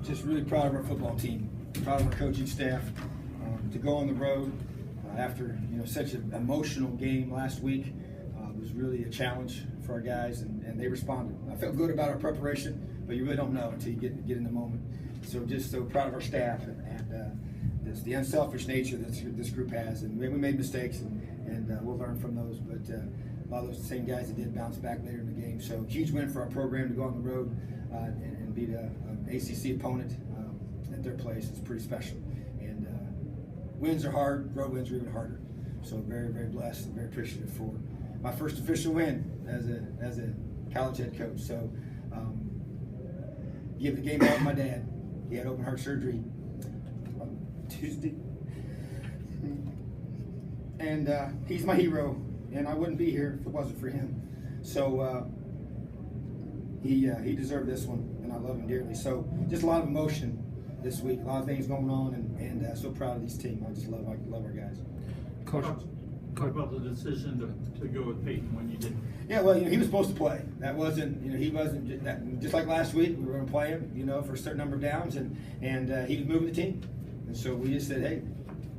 just really proud of our football team, proud of our coaching staff. To go on the road after such an emotional game last week was really a challenge for our guys, and they responded. I felt good about our preparation, but you really don't know until you get in the moment. So just so proud of our staff and the unselfish nature that this group has. And we made mistakes, and we'll learn from those. But a lot of those same guys that did bounce back later in the game. So huge win for our program to go on the road and beat an ACC opponent at their place. It's pretty special. And wins are hard. Road wins are even harder. So very, very blessed and very appreciative for my first official win as a college head coach. So give the game ball to my dad. He had open heart surgery on Tuesday. And he's my hero, and I wouldn't be here if it wasn't for him. So he deserved this one, and I love him dearly. So just a lot of emotion this week, a lot of things going on, and so proud of this team. I just love our guys. Coach, talk about the decision to go with Peyton when you didn't. Yeah, well, he was supposed to play. That wasn't, he wasn't just like last week. We were going to play him, for a certain number of downs, and he was moving the team, and so we just said, hey,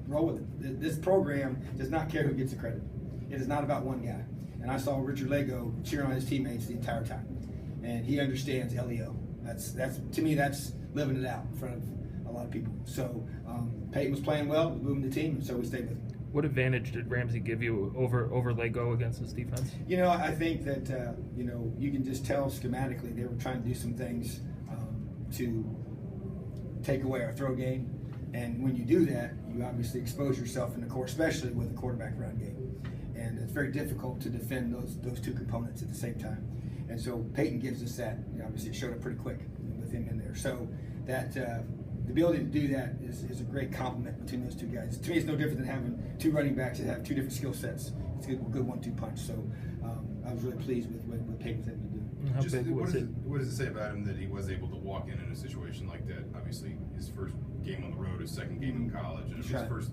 roll with it. This program does not care who gets the credit. It is not about one guy. And I saw Richard Lego cheering on his teammates the entire time, and he understands LEO. That's to me, that's living it out in front of a lot of people. So Peyton was playing well, was moving the team, and so we stayed with him. What advantage did Ramsey give you over Lego against this defense? I think that you can just tell schematically they were trying to do some things to take away our throw game, and when you do that, you obviously expose yourself in the court, especially with a quarterback run game, and it's very difficult to defend those two components at the same time. And so Peyton gives us that. Obviously, it showed up pretty quick with him in there. So that. The ability to do that is a great compliment between those two guys. To me, it's no different than having two running backs that have two different skill sets. It's a good 1-2 punch. So I was really pleased with what Peyton was able to do. How big was it? What does it say about him that he was able to walk in a situation like that? Obviously, his first game on the road, his second game in college, and his first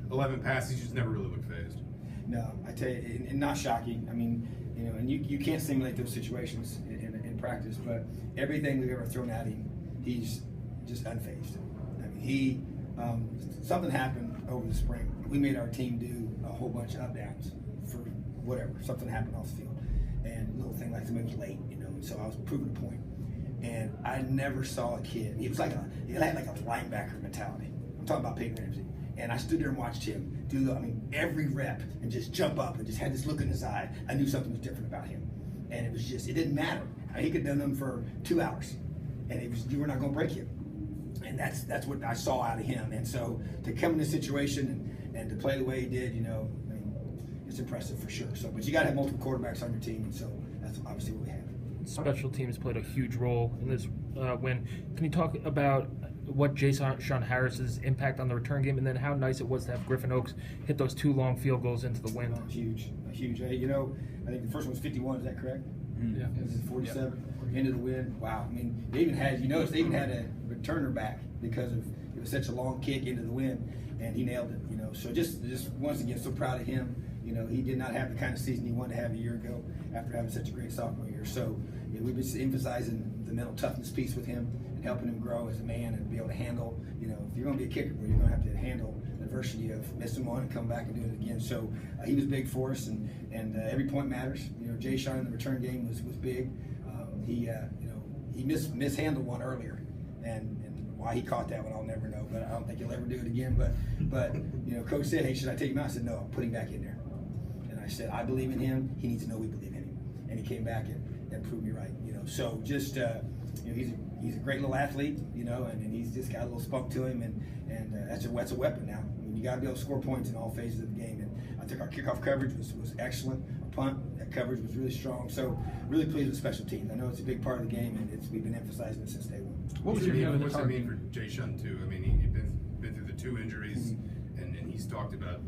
11 passes, he just never really looked phased. No, I tell you, and not shocking. I mean, and you can't simulate those situations in practice, but everything we've ever thrown at him, he's just unfazed. I mean, something happened over the spring. We made our team do a whole bunch of up downs for whatever. Something happened off the field, and a little thing like somebody was late, and so I was proving a point. And I never saw a kid. He had like a linebacker mentality. I'm talking about Peyton Ramsey. And I stood there and watched him do every rep and just jump up and just had this look in his eye. I knew something was different about him, and it didn't matter. He could have done them for 2 hours, and you were not going to break him. And that's what I saw out of him. And so to come in this situation and to play the way he did, it's impressive for sure. So, but you got to have multiple quarterbacks on your team, and so that's obviously what we have. Special teams played a huge role in this win. Can you talk about what Sean Harris's impact on the return game, and then how nice it was to have Griffin Oaks hit those 2 long field goals into the win? Huge. I think the first one was 51. Is that correct? Yeah. It was 47 into the win. Wow. I mean, they even had a returner back because it was such a long kick into the wind, and he nailed it. So just once again, so proud of him. He did not have the kind of season he wanted to have a year ago after having such a great sophomore year. So we've been emphasizing the mental toughness piece with him and helping him grow as a man and be able to handle. If you're going to be a kicker, you're going to have to handle the adversity of missing one and come back and do it again. So he was big for us, and every point matters. Jay Sean in the return game was big. He mishandled one earlier, and why he caught that one I'll never know. But I don't think he'll ever do it again. But Coach said, "Hey, should I take him out?" I said, "No, put him back in there." And I said, "I believe in him. He needs to know we believe in him." And he came back and proved me right. So just he's a great little athlete, and he's just got a little spunk to him, and that's a weapon now. I mean, you got to be able to score points in all phases of the game. And I think our kickoff coverage was excellent. Our punt coverage was really strong. So really pleased with special teams. I know it's a big part of the game, and we've been emphasizing it since day one. What's it mean for Jay Sean too? I mean, he'd been through the 2 injuries, and he's talked about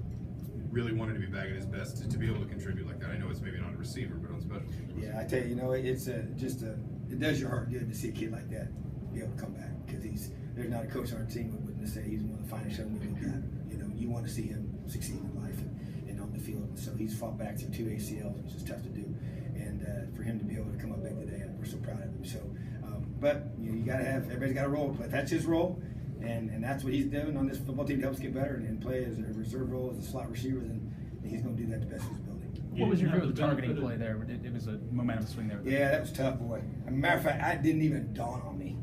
really wanting to be back at his best to be able to contribute like that. I know it's maybe not a receiver, but on special teams. Yeah, I tell you, it does your heart good to see a kid like that be able to come back, because there's not a coach on our team who wouldn't say he's one of the finest young men we've got. You want to see him succeed in life and on the field. And so he's fought back through 2 ACLs, which is tough to do. And for him to be able to come up big today, we're so proud of him. So but you got to have, everybody's got a role to play. That's his role, and that's what he's doing on this football team to help us get better and play as a reserve role as a slot receiver. And he's going to do that the best of his ability. What was your view of the targeting play there? It was a momentum swing there. Yeah, that was tough, boy. As a matter of fact, it didn't even dawn on me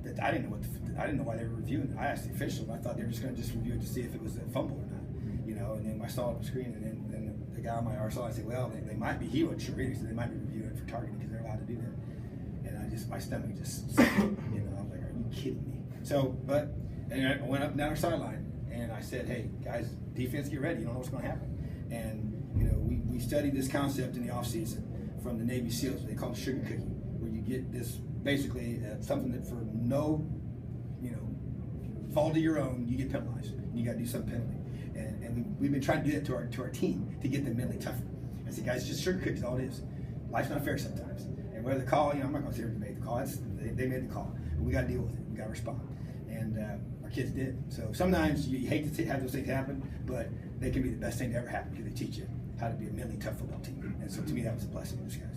that I didn't know I didn't know why they were reviewing it. I asked the official. I thought they were just going to review it to see if it was a fumble or not, you know. And then I saw it on the screen, and then the guy on my RSL, I said, well, they might be. He wasn't sure either, so they might be reviewing it for targeting because they're allowed to do that. And my stomach just, you know, I was like, are you kidding me? So, and I went up and down our sideline, and I said, hey guys, defense, get ready. You don't know what's going to happen. And you know, we studied this concept in the off season from the Navy SEALs. They call it sugar cookie, where you get this basically something that for no, you know, fault of your own, you get penalized. You got to do some penalty, and we've been trying to do that to our team to get them mentally tougher. I said, guys, it's just sugar cookies, all it is. Life's not fair sometimes, and whether the call, you know, I'm not going to say they made the call. They made the call, but we got to deal with it. We got to respond, and our kids did. So sometimes you hate to have those things happen, but they can be the best thing to ever happen because they teach you how to be a mentally tough football team. And so to me, that was a blessing in disguise.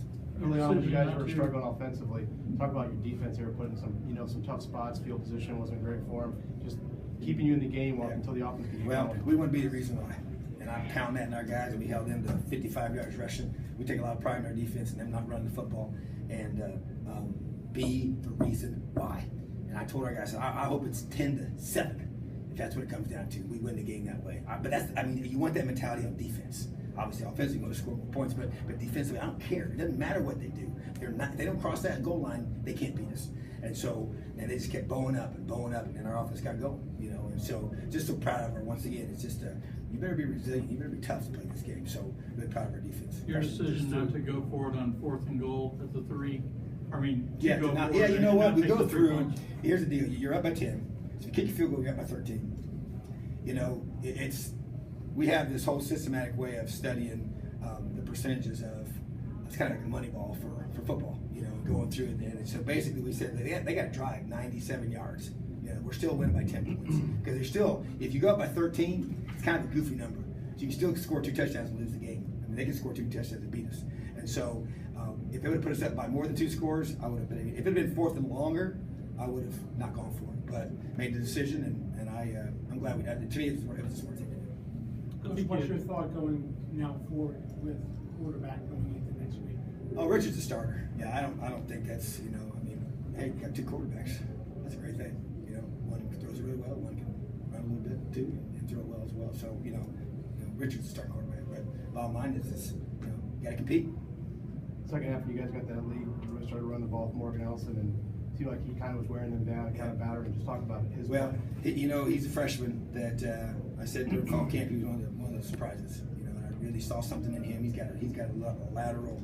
Early on, when you guys were struggling offensively, talk about your defense. They were putting some tough spots. Field position wasn't great for them. Just keeping you in the game until the offense gets Well, going. we wouldn't be the reason why. And I'm counting that in our guys, and we held them to 55 yards rushing. We take a lot of pride in our defense and them not running the football. And be the reason why. And I told our guys, I hope it's 10-7. If that's what it comes down to, we win the game that way. But you want that mentality on defense. Obviously, offensively, you want to score more points, but defensively, I don't care. It doesn't matter what they do. If they don't cross that goal line, they can't beat us. And so, and they just kept bowing up, and then our offense got going, you know. And so, just so proud of her. Once again, it's just you better be resilient. You better be tough to play this game. So, really proud of our defense. Your decision not to go for it on 4th and goal at the 3. I mean, Yeah, go for yeah. it You and know what? not We take go the 3 through. points. Here's the deal. You're up by 10. So, you kick your field goal, you're up by 13. You know, we have this whole systematic way of studying the percentages of, it's kind of like a money ball for football, you know, going through it. And so basically we said they got to drive 97 yards. You know, we're still winning by 10 points. Because they're still, if you go up by 13, it's kind of a goofy number. So you can still score 2 touchdowns and lose the game. I mean, they can score 2 touchdowns and beat us. And so if they would have put us up by more than 2 scores, I would have been, if it had been 4th and longer, I would have not gone for it. But made the decision, and I'm glad we did it. To me, it was a smart thing to do. Coach, what's your thought going now forward with quarterback going into next week? Oh, Richard's a starter. Yeah, I don't think that's, you know, I mean, hey, you got 2 quarterbacks. That's a great thing. You know, one throws it really well, one can run a little bit too and throw it well as well. So, you know Richard's a star quarterback. But bottom line is this, you know, you got to compete. Second half, you guys got that lead. You really started running the ball with Morgan Ellison, and it seemed like he kind of was wearing them down, kind of battered. Just talk about his Well, play. you know, he's a freshman that I said during fall camp he was one of the surprises. You know, and I really saw something in him. He's got a lateral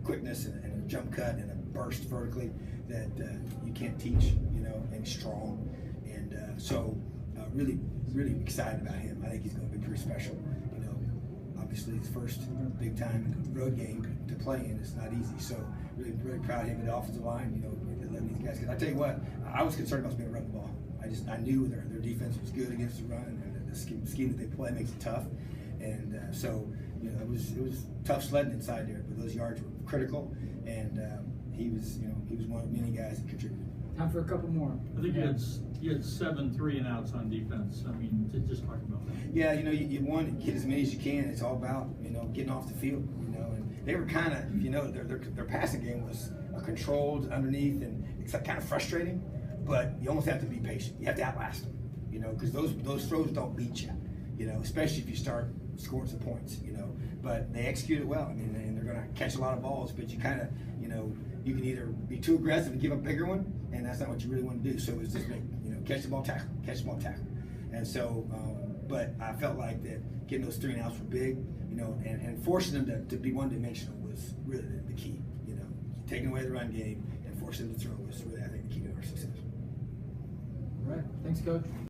quickness and a jump cut and a burst vertically that you can't teach. You know, and he's strong, and so really excited about him. I think he's going to be pretty special. You know, obviously his first big time road game to play in. It's not easy. So really proud of him at the offensive line. You know, letting these guys. Because I tell you what, I was concerned about being able to run the ball. I knew their defense was good against the run, and the scheme that they play makes it tough. And so, you know, it was tough sledding inside there, but those yards were critical. And he was one of many guys that contributed. Time for a couple more. I think you had 7 3-and-outs on defense. I mean, just talking about that. Yeah, you know, you want to get as many as you can. It's all about, you know, getting off the field. You know, and they were kind of, you know, their passing game was controlled underneath, and it's kind of frustrating. But you almost have to be patient. You have to outlast them, you know, because those throws don't beat you, you know, especially if you start scoring some points, you know. But they execute it well. I mean, and they're going to catch a lot of balls, but you kind of, you know, you can either be too aggressive and give up a bigger one, and that's not what you really want to do. So it's just make, you know, catch the ball, tackle. And so, but I felt like that getting those 3-and-outs were big, you know, and forcing them to be one-dimensional was really the key. You know, taking away the run game and forcing them to throw was really, I think, the key to our success. All right. Thanks, Coach.